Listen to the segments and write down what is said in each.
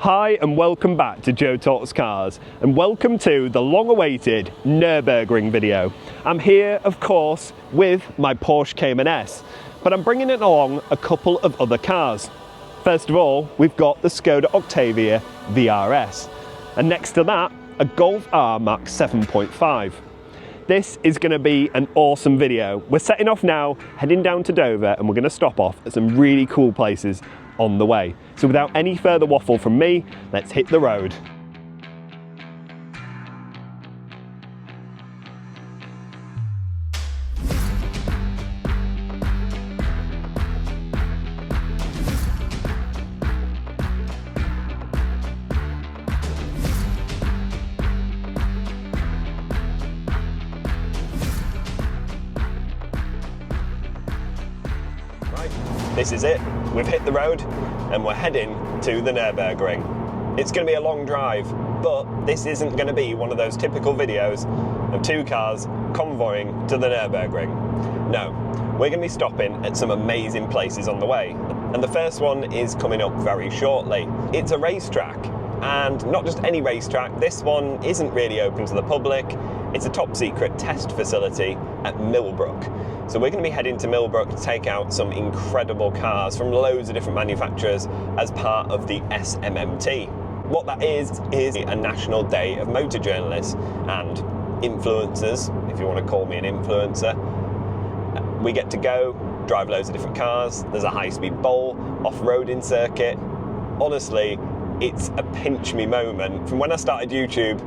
Hi and welcome back to Joe Talks Cars, and welcome to the long-awaited Nürburgring video. I'm here, of course, with my Porsche Cayman S, but I'm bringing it along a couple of other cars. First of all, we've got the Skoda Octavia VRS, and next to that, a Golf R Max 7.5. This is going to be an awesome video. We're setting off now, heading down to Dover, and we're going to stop off at some really cool places on the way. So without any further waffle from me, let's hit the road. This is it, we've hit the road and we're heading to the Nürburgring. It's going to be a long drive, but this isn't going to be one of those typical videos of two cars convoying to the Nürburgring. No, we're going to be stopping at some amazing places on the way, and the first one is coming up very shortly. It's a racetrack, and not just any racetrack, this one isn't really open to the public. It's a top secret test facility at Milbrook. So we're going to be heading to Milbrook to take out some incredible cars from loads of different manufacturers as part of the SMMT. What that is a national day of motor journalists and influencers, if you want to call me an influencer. We get to go, drive loads of different cars, there's a high-speed bowl, off-roading circuit. Honestly, it's a pinch me moment. From when I started YouTube,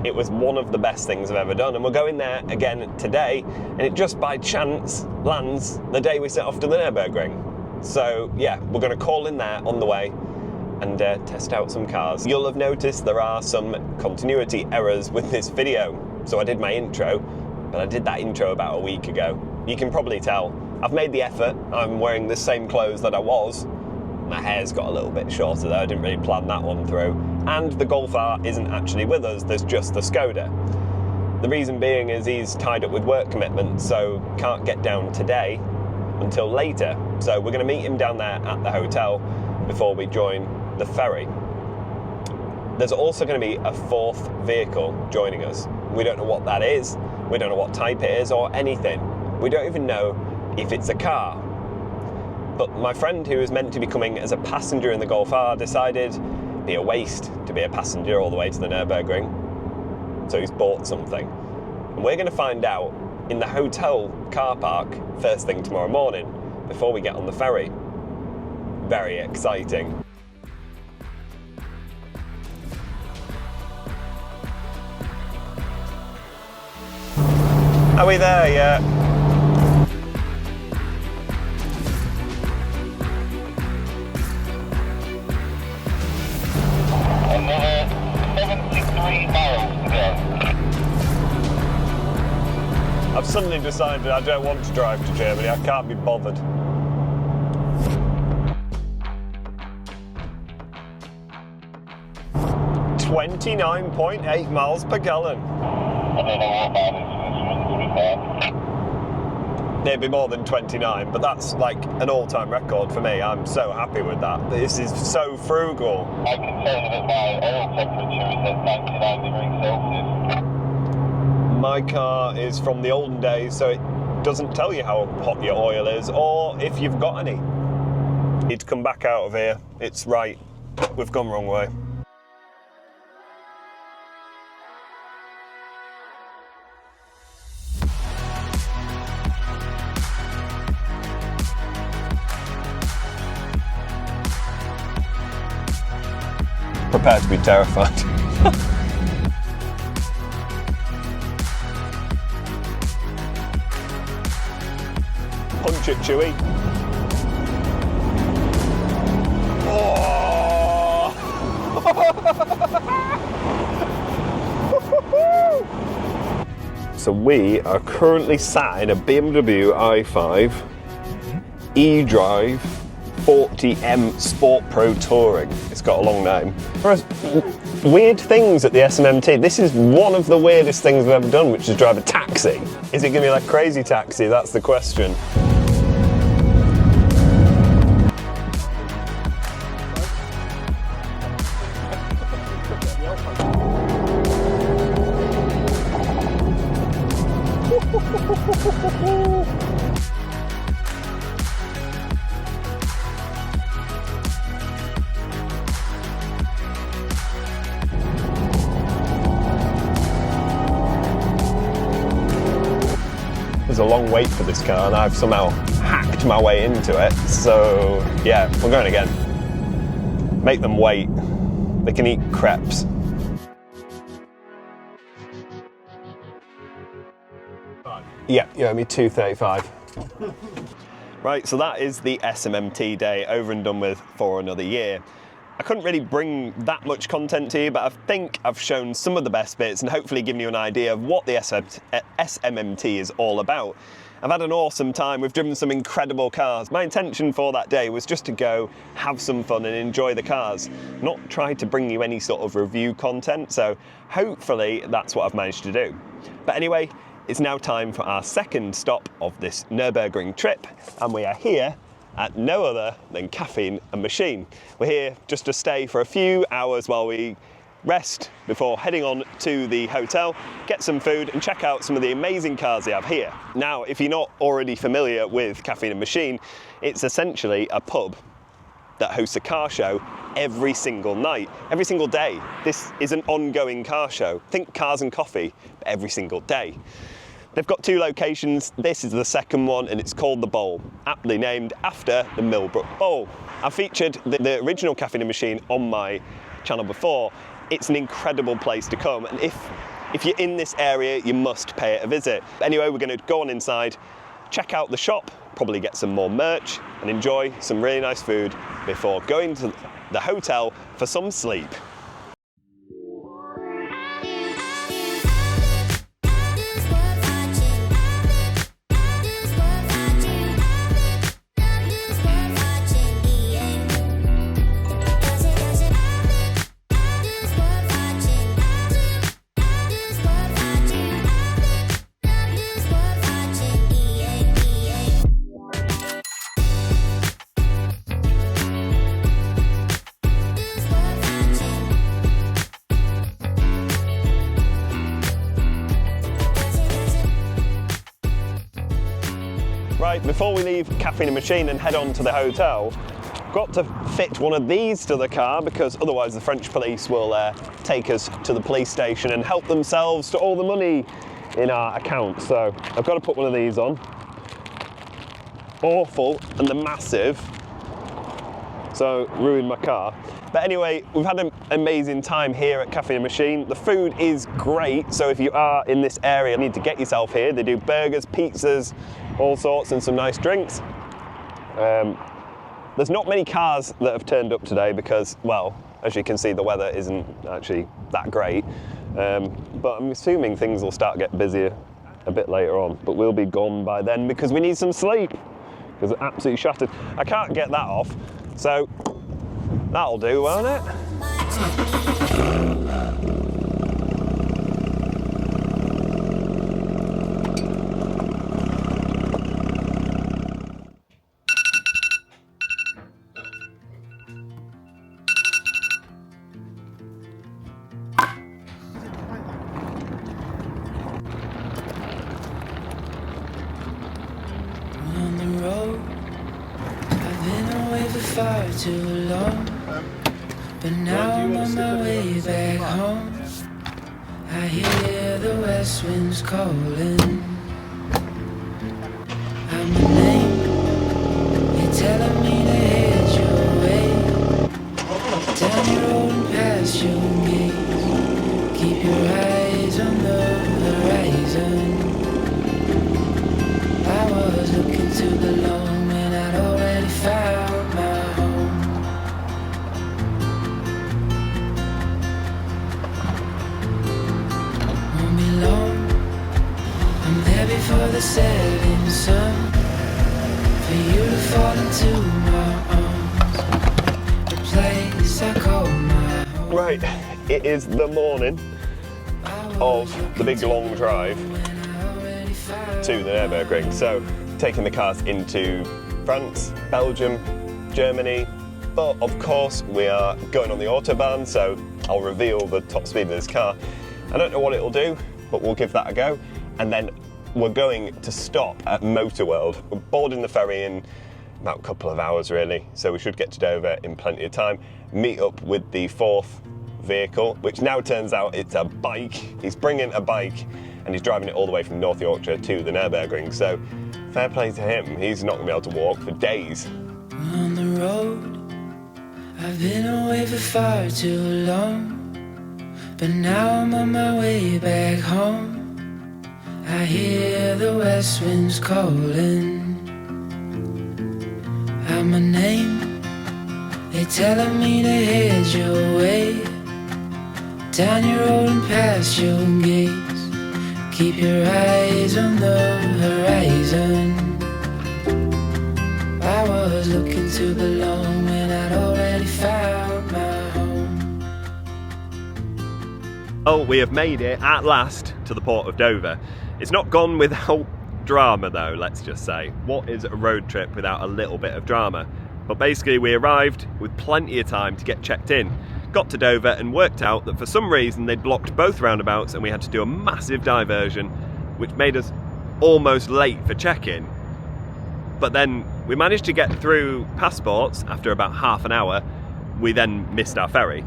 it was one of the best things I've ever done, and we're going there again today, and it just by chance lands the day we set off to the Nürburgring. So yeah, we're going to call in there on the way and test out some cars. You'll have noticed there are some continuity errors with this video. So I did my intro, but I did that intro about a week ago. You can probably tell I've made the effort. I'm wearing the same clothes that I was. My hair's got a little bit shorter though, I didn't really plan that one through. And the Golf R isn't actually with us, there's just the Skoda. The reason being is he's tied up with work commitments, so can't get down today until later. So we're going to meet him down there at the hotel before we join the ferry. There's also going to be a fourth vehicle joining us. We don't know what that is, we don't know what type it is or anything. We don't even know if it's a car. But my friend who was meant to be coming as a passenger in the Golf R decided it'd be a waste to be a passenger all the way to the Nürburgring. So he's bought something. And we're going to find out in the hotel car park first thing tomorrow morning before we get on the ferry. Very exciting. Are we there yet? Another 73 miles to go. I've suddenly decided I don't want to drive to Germany, I can't be bothered. .8 miles per gallon. I don't know what that is for this one, to be fair. It'd be more than 29, but that's like an all-time record for me. I'm so happy with that. This is so frugal. I can tell you that my oil temperature is at 99 degrees Celsius. My car is from the olden days, so it doesn't tell you how hot your oil is or if you've got any. Need to come back out of here. It's right. We've gone wrong way. Prepare to be terrified. Punch it, Chewy. Oh! So we are currently sat in a BMW i5 eDrive 40M Sport Pro Touring. It's got a long name. Weird things at the SMMT. This is one of the weirdest things we've ever done, which is drive a taxi. Is it going to be like Crazy Taxi? That's the question. There's a long wait for this car and I've somehow hacked my way into it. So yeah, we're going again. Make them wait. They can eat crepes. Yeah, you owe me $2.35. Right, so that is the SMMT day over and done with for another year. I couldn't really bring that much content to you, but I think I've shown some of the best bits and hopefully given you an idea of what the SMMT is all about. I've had an awesome time, we've driven some incredible cars. My intention for that day was just to go, have some fun and enjoy the cars, not try to bring you any sort of review content, so hopefully that's what I've managed to do. But anyway, it's now time for our second stop of this Nürburgring trip, and we are here at no other than Caffeine and Machine. We're here just to stay for a few hours while we rest before heading on to the hotel, get some food and check out some of the amazing cars they have here. Now, if you're not already familiar with Caffeine and Machine, it's essentially a pub that hosts a car show every single night, every single day. This is an ongoing car show. Think cars and coffee, but every single day. They've got two locations. This is the second one and it's called The Bowl, aptly named after the Milbrook Bowl. I've featured the original Caffeine and Machine on my channel before. It's an incredible place to come, and if you're in this area, you must pay it a visit. Anyway, we're going to go on inside, check out the shop, probably get some more merch and enjoy some really nice food before going to the hotel for some sleep. Right, before we leave Caffeine and Machine and head on to the hotel, got to fit one of these to the car because otherwise the French police will take us to the police station and help themselves to all the money in our account. So I've got to put one of these on. Awful, and they're massive, so ruined my car. But anyway, we've had an amazing time here at Caffeine and Machine. The food is great, so if you are in this area, you need to get yourself here. They do burgers, pizzas, all sorts, and some nice drinks. There's not many cars that have turned up today because, well, as you can see, the weather isn't actually that great. But I'm assuming things will start getting busier a bit later on, but we'll be gone by then because we need some sleep, because it's absolutely shattered. I can't get that off, so that'll do, won't it? On the road, I've been away for far too long. But now I'm on my way back home. I hear the west winds calling. I'm the name, you're telling me to head your way. Down your road and past your gates. Keep your eyes on the horizon. I was looking to belong and I'd already found my home. Won't be long, I'm there before the setting sun. For you to fall into my arms, the place I call my home. Right, it is the morning of the big long drive to the Nürburgring. So, taking the cars into France, Belgium, Germany, but of course we are going on the Autobahn, so I'll reveal the top speed of this car. I don't know what it'll do, but we'll give that a go. And then we're going to stop at Motorworld. We're boarding the ferry in about a couple of hours really, so we should get to Dover in plenty of time. Meet up with the fourth vehicle, which now turns out it's a bike. He's bringing a bike and he's driving it all the way from North Yorkshire to the Nürburgring, so fair play to him. He's not going to be able to walk for days. On the road, I've been away for far too long, but now I'm on my way back home. I hear the west winds calling out my name. They're telling me to head your way, down your road and past your gates. Keep your eyes on the horizon. I was looking to belong when I'd already found my home. Oh, we have made it at last to the port of Dover. It's not gone without drama though, let's just say. What is a road trip without a little bit of drama? But basically we arrived with plenty of time to get checked in. Got to Dover and worked out that for some reason they'd blocked both roundabouts and we had to do a massive diversion, which made us almost late for check-in. But then we managed to get through passports after about half an hour. We then missed our ferry.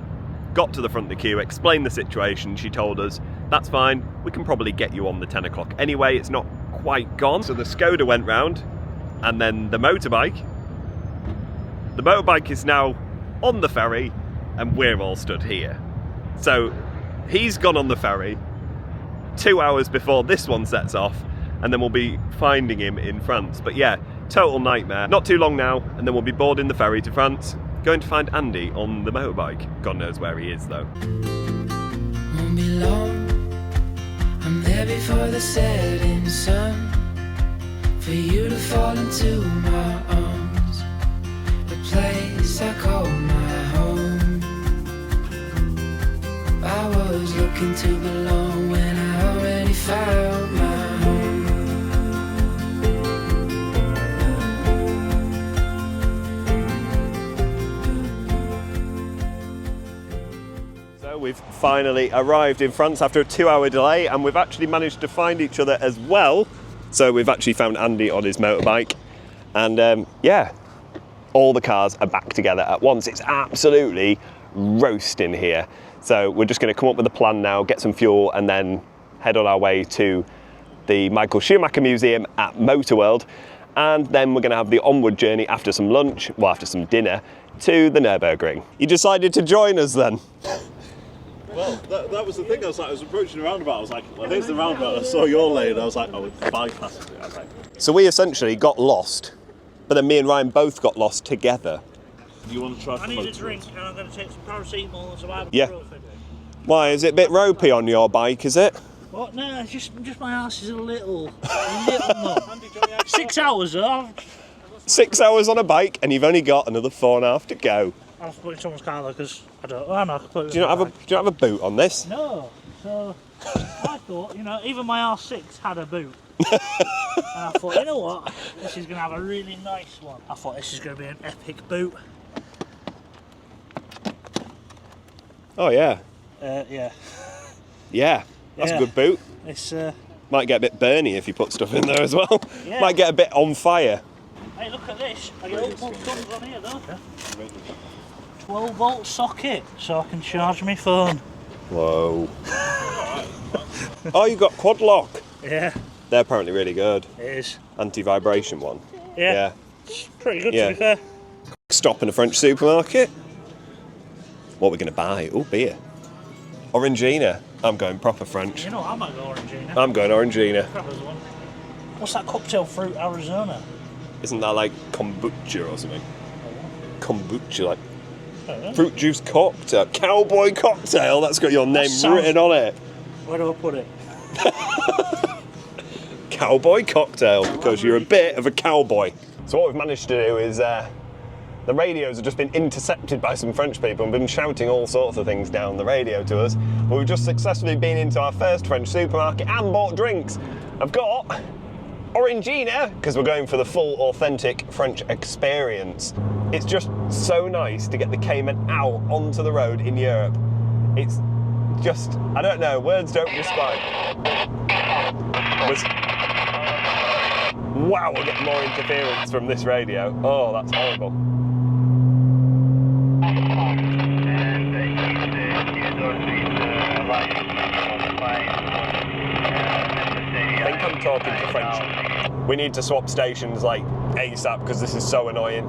Got to the front of the queue, explained the situation. She told us, that's fine, we can probably get you on the 10 o'clock anyway, it's not quite gone. So the Skoda went round, and then the motorbike. The motorbike is now on the ferry, and we're all stood here. So he's gone on the ferry 2 hours before this one sets off, and then we'll be finding him in France. But yeah, total nightmare. Not too long now, and then we'll be boarding the ferry to France, going to find Andy on the motorbike. God knows where he is though. Won't be long, I'm there before the setting sun, for you to fall into my arms, the place I call my home. I was looking to belong when I already found my home. We've finally arrived in France after a 2-hour delay, and we've actually managed to find each other as well. So we've actually found Andy on his motorbike, and yeah, all the cars are back together at once. It's absolutely roasting here. So we're just going to come up with a plan now, get some fuel, and then head on our way to the Michael Schumacher Museum at Motorworld. And then we're going to have the onward journey after some lunch, well, after some dinner, to the Nürburgring. You decided to join us then? Well, that was the thing. I was approaching the roundabout. I was like, well, here's the roundabout. I saw your lane. I was like, oh, bypass it. I was like, So we essentially got lost, but then me and Ryan both got lost together. do you want to try? I need a drink and I'm going to take some paracetamol and some ibuprofen. Yeah. Why, is it a bit ropey on your bike, is it? What? No, it's just my ass is a little numb. 6 hours though. 6 hours on a bike, and you've only got another 4.5 to go. I'll have to put it in someone's car though, because I don't. Oh no, I can put it. Do you not have a boot on this? No. So I thought, even my R6 had a boot. And I thought, you know what? This is going to have a really nice one. I thought this is going to be an epic boot. Oh yeah. Yeah. Yeah, that's a good boot. It's Might get a bit burny if you put stuff in there as well. Yeah. Might get a bit on fire. Hey, look at this. I get all guns on here, don't I? 12-volt socket, so I can charge my phone. Whoa. Oh, you got quad lock. Yeah, They're apparently really good. it is. Anti-vibration one. Yeah. It's pretty good Yeah. to be fair. Stop in a French supermarket. What are we going to buy? Oh, beer. Orangina. I'm going proper French. You know, I might go Orangina. I'm going Orangina. Grab us one. What's that cocktail fruit, Arizona? Isn't that like kombucha or something? Kombucha, like I don't know. fruit juice cocktail. Cowboy cocktail. That's got your name sounds- written on it. Where do I put it? Cowboy cocktail, because you're a bit of a cowboy. So what we've managed to do is the radios have just been intercepted by some French people and been shouting all sorts of things down the radio to us. But we've just successfully been into our first French supermarket and bought drinks. I've got Orangina, because we're going for the full authentic French experience. It's just so nice to get the Cayman out onto the road in Europe. It's just, I don't know, words don't describe. Wow, we'll get more interference from this radio. Oh, that's horrible. I think I'm talking to French. We need to swap stations like ASAP because this is so annoying.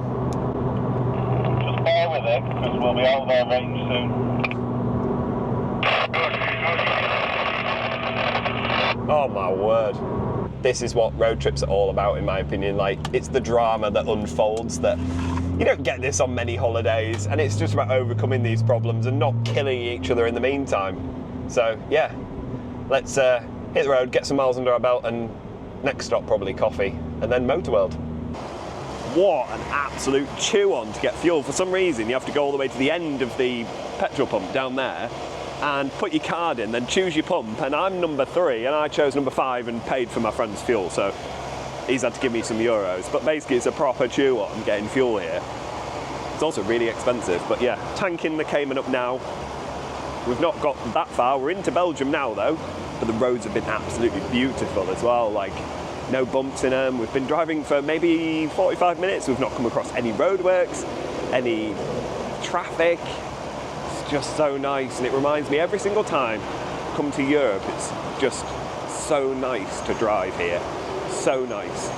Just bear with it, because we'll be out of their range soon. Oh my word. This is what road trips are all about, in my opinion. Like, it's the drama that unfolds that you don't get this on many holidays, and it's just about overcoming these problems and not killing each other in the meantime. So yeah, let's hit the road, get some miles under our belt, and next stop probably coffee, and then Motorworld. What an absolute chew on to get fuel. For some reason, you have to go all the way to the end of the petrol pump down there and put your card in, then choose your pump, and I'm number 3 and I chose number 5 and paid for my friend's fuel, so he's had to give me some euros. But basically it's a proper chew on getting fuel here. It's also really expensive, but yeah, tanking the Cayman up now. We've not got that far, we're into Belgium now though, but the roads have been absolutely beautiful as well, like no bumps in them. We've been driving for maybe 45 minutes, we've not come across any roadworks, any traffic. Just so nice, and it reminds me every single time I come to Europe, it's just so nice to drive here, so nice.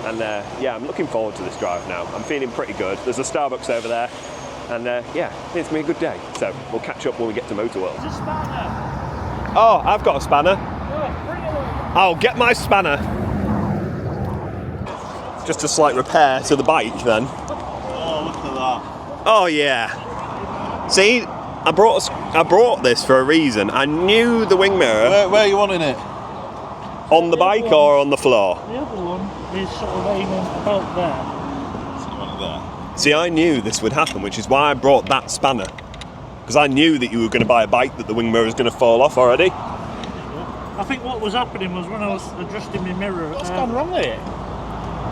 And yeah, I'm looking forward to this drive now. I'm feeling pretty good. There's a Starbucks over there, and yeah, it's gonna be a good day. So we'll catch up when we get to Motorworld. It's a spanner. Oh, I've got a spanner. Yeah, bring it along. I'll get my spanner. Just a slight repair to the bike then. Oh, look at that. Oh yeah. See, I brought this for a reason. I knew the wing mirror. Where are you wanting it? On the bike or on the floor? The other one is sort of aiming about there. So you want it there? See, I knew this would happen, which is why I brought that spanner. Because I knew that you were going to buy a bike that the wing mirror was going to fall off already. I think what was happening was when I was adjusting my mirror. What's gone wrong with it?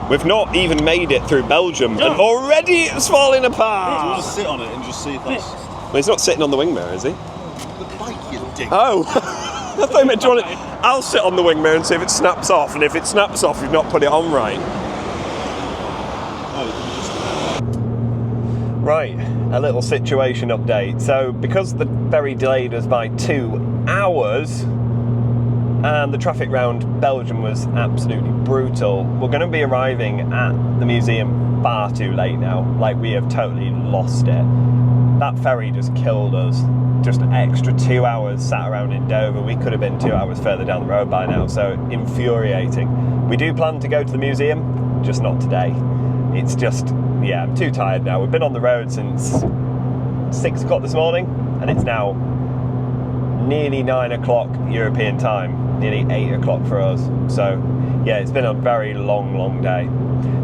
We've not even made it through Belgium, No. and already it's falling You apart. just sit on it and just see if that's... Well, he's not sitting on the wing mirror, is he? The bike, you dick. Oh, I thought you meant, do you want it? I'll sit on the wing mirror and see if it snaps off, and if it snaps off, you've not put it on right. Right, a little situation update. So, because the ferry delayed us by 2 hours, and the traffic round Belgium was absolutely brutal, we're going to be arriving at the museum far too late now. Like, we have totally lost it. That ferry just killed us. Just an extra 2 hours sat around in Dover. We could have been 2 hours further down the road by now, so infuriating. We do plan to go to the museum, just not today. It's just, yeah, I'm too tired now. We've been on the road since 6 o'clock this morning, and it's now nearly 9 o'clock European time, nearly 8 o'clock for us. So, yeah, it's been a very long day.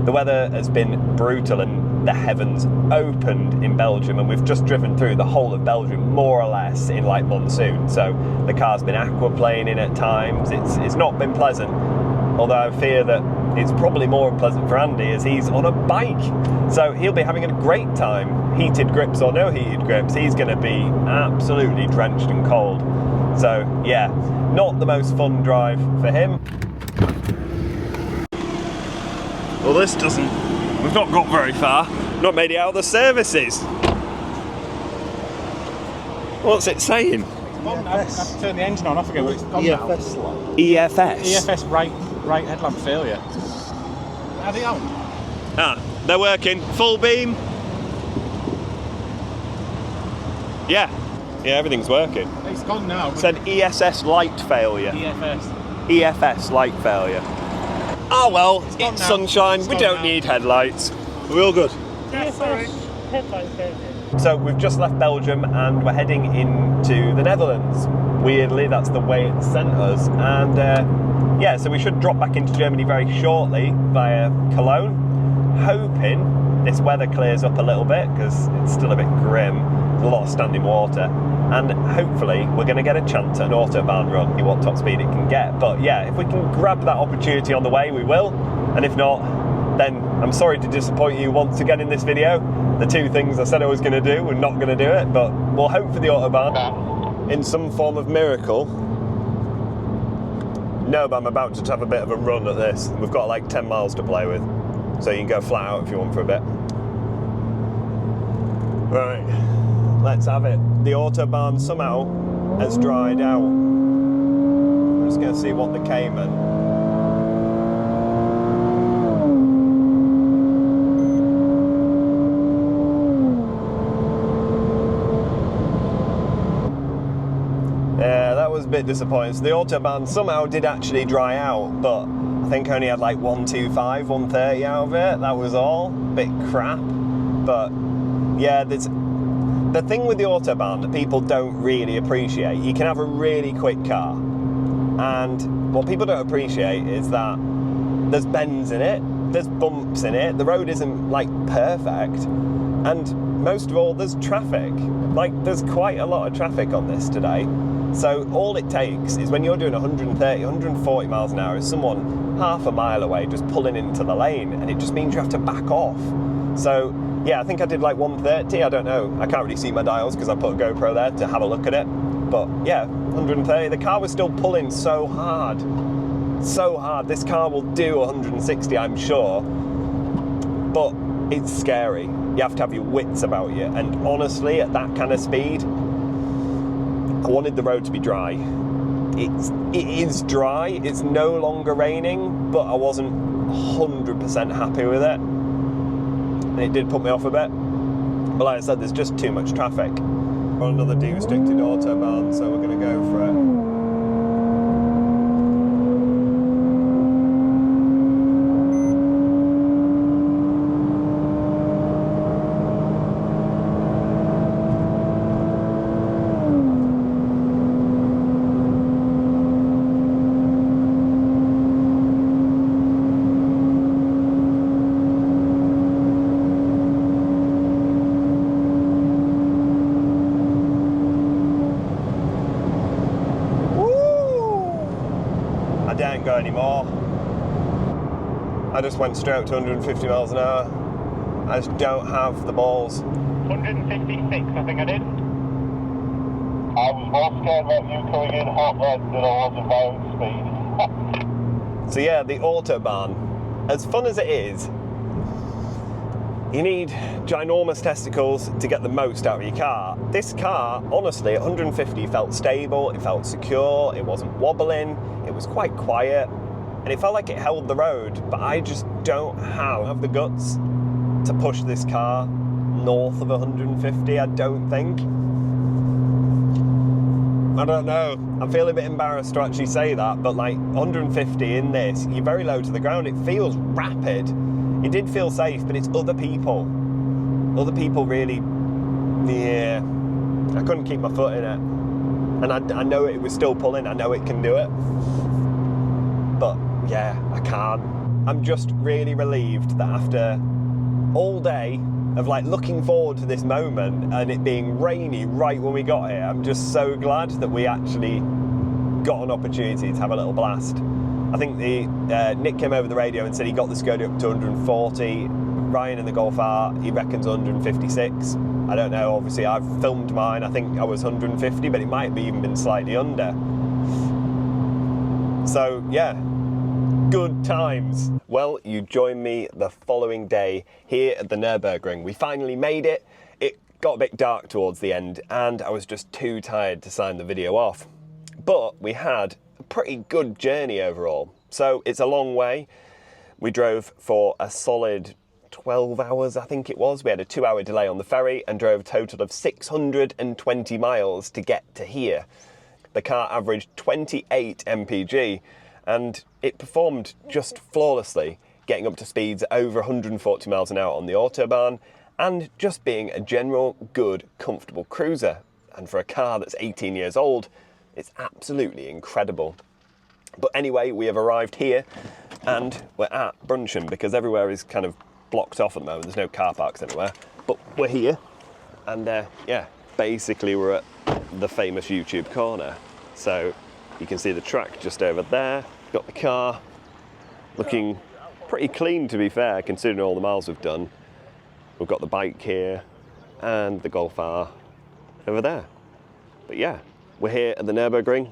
The weather has been brutal, and the heavens opened in Belgium, and we've just driven through the whole of Belgium more or less in like monsoon. So the car's been aquaplaning at times. It's not been pleasant, although I fear that it's probably more unpleasant for Andy as he's on a bike. So he'll be having a great time, heated grips or no heated grips. He's going to be absolutely drenched and cold. So yeah, not the most fun drive for him. Well, this doesn't. We've not got very far. Not made it out of the services. What's it saying? I've turned the engine on, I forget what it's gone EFS now. light. EFS? EFS right headlamp failure. Are they on? Ah, they're working. Full beam. Yeah, everything's working. It's gone now. It said ESS light failure. EFS. EFS light failure. Oh well, it's gone now. sunshine. It's We gone don't now. need headlights. We're all good. Yeah, sorry. Headlight failure. So we've just left Belgium and we're heading into the Netherlands. Weirdly, that's the way it sent us. And yeah, so we should drop back into Germany very shortly via Cologne, hoping this weather clears up a little bit because it's still a bit grim. There's a lot of standing water. And hopefully we're going to get a chance at an Autobahn run, see what top speed it can get. But yeah, if we can grab that opportunity on the way, we will. And if not, then I'm sorry to disappoint you once again in this video. The 2 things I said I was going to do, we're not going to do it, but we'll hope for the Autobahn in some form of miracle. No, but I'm about to have a bit of a run at this. We've got like 10 miles to play with, so you can go flat out if you want for a bit. Right, let's have it. The Autobahn somehow has dried out. I'm just going to see what the Cayman. Yeah, that was a bit disappointing. So the Autobahn somehow did actually dry out, but I think I only had like 125, 130 out of it. That was all. Bit crap. But yeah, there's the thing with the Autobahn that people don't really appreciate. You can have a really quick car, and what people don't appreciate is that there's bends in it, there's bumps in it, the road isn't like perfect, and most of all, there's traffic. Like, there's quite a lot of traffic on this today. So all it takes is when you're doing 130, 140 miles an hour is someone half a mile away just pulling into the lane, and it just means you have to back off. So yeah, I think I did like 130, I don't know. I can't really see my dials because I put a GoPro there to have a look at it. But yeah, 130, the car was still pulling so hard. So hard. This car will do 160, I'm sure. But it's scary. You have to have your wits about you. And honestly, at that kind of speed, I wanted the road to be dry. It is dry, it's no longer raining, but I wasn't 100% happy with it. And it did put me off a bit. But like I said, there's just too much traffic. We're on another de-restricted Autobahn, so we're going to go for it. Don't go anymore. I just went straight up to 150 miles an hour. I just don't have the balls. 156, I think I did. I was more scared about you coming in hot red than I was of my own speed. So yeah, the Autobahn, as fun as it is, you need ginormous testicles to get the most out of your car. This car, honestly, at 150 felt stable, it felt secure, it wasn't wobbling, it was quite quiet, and it felt like it held the road, but I just don't have the guts to push this car north of 150, I don't think. I don't know, I feel a bit embarrassed to actually say that, but like 150 in this, you're very low to the ground, it feels rapid. It did feel safe, but it's other people. Other people really, yeah, I couldn't keep my foot in it. And I know it was still pulling, I know it can do it. But yeah, I can't. I'm just really relieved that after all day of like looking forward to this moment and it being rainy right when we got here, I'm just so glad that we actually got an opportunity to have a little blast. I think Nick came over the radio and said he got the Skoda up to 140. Ryan in the Golf R, he reckons 156. I don't know, obviously I've filmed mine, I think I was 150, but it might have even been slightly under. So yeah, good times. Well, you joined me the following day here at the Nürburgring. We finally made it. It got a bit dark towards the end and I was just too tired to sign the video off. But we had a pretty good journey overall. So it's a long way. We drove for a solid 12 hours, I think it was. We had a 2-hour delay on the ferry and drove a total of 620 miles to get to here. The car averaged 28 mpg and it performed just flawlessly, getting up to speeds over 140 miles an hour on the Autobahn and just being a general good, comfortable cruiser. And for a car that's 18 years old, it's absolutely incredible. But anyway, we have arrived here and we're at Brunchen because everywhere is kind of blocked off at the moment. There's no car parks anywhere, but we're here and yeah, basically we're at the famous YouTube corner. So you can see the track just over there. Got the car looking pretty clean, to be fair, considering all the miles we've done. We've got the bike here and the Golf R over there. But yeah, we're here at the Nürburgring.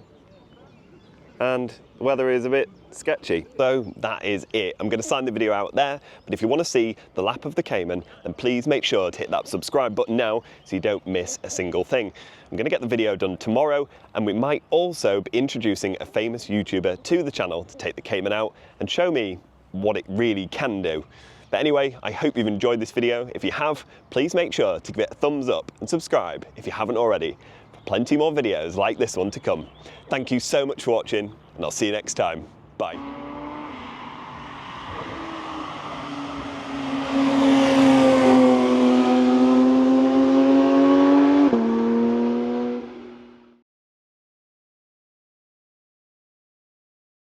and the weather is a bit sketchy. So that is it. I'm going to sign the video out there, but if you want to see the lap of the Cayman, then please make sure to hit that subscribe button now so you don't miss a single thing. I'm going to get the video done tomorrow, and we might also be introducing a famous YouTuber to the channel to take the Cayman out and show me what it really can do. But anyway, I hope you've enjoyed this video. If you have, please make sure to give it a thumbs up and subscribe if you haven't already. Plenty more videos like this one to come. Thank you so much for watching, and I'll see you next time. Bye.